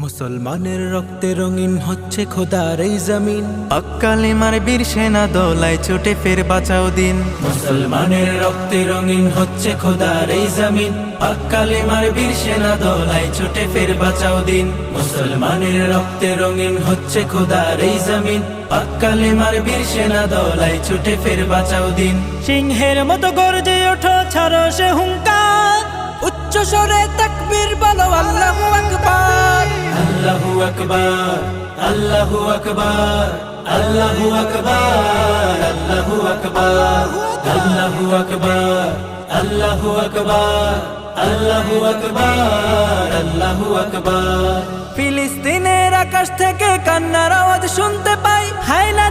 মুসলমানের রক্তে রঙিন হচ্ছে খোদার এই জমিন। পাক কালেমার বীর সেনা দলায় ছুটে ফের বাঁচাও দিন। মুসলমানের রক্তে রঙিন হচ্ছে খোদার এই জমিন। পাক কালেমার বীর সেনা দলায় ছুটে ফের বাঁচাও দিন। মুসলমানের রক্তে রঙিন হচ্ছে খোদার এই জমিন। পাক কালেমার বীর সেনা দলায় ছুটে ফের বাঁচাও দিন। সিংহের মতো গর্জে ওঠো, ছাড়ো সে হুঙ্কার, উচ্চ স্বরে তাকবীর বলো আল্লাহু আকবার। আল্লাহু আকবার, আল্লাহু আকবার, আল্লাহু আকবার, আল্লাহু আকবার, আল্লাহু আকবার, আল্লাহু আকবার, আল্লাহু আকবার, আল্লাহু আকবার। ফিলিস্তিনের আকাশ থেকে কান্নার আওয়াজ শুনতে পাই, হায় না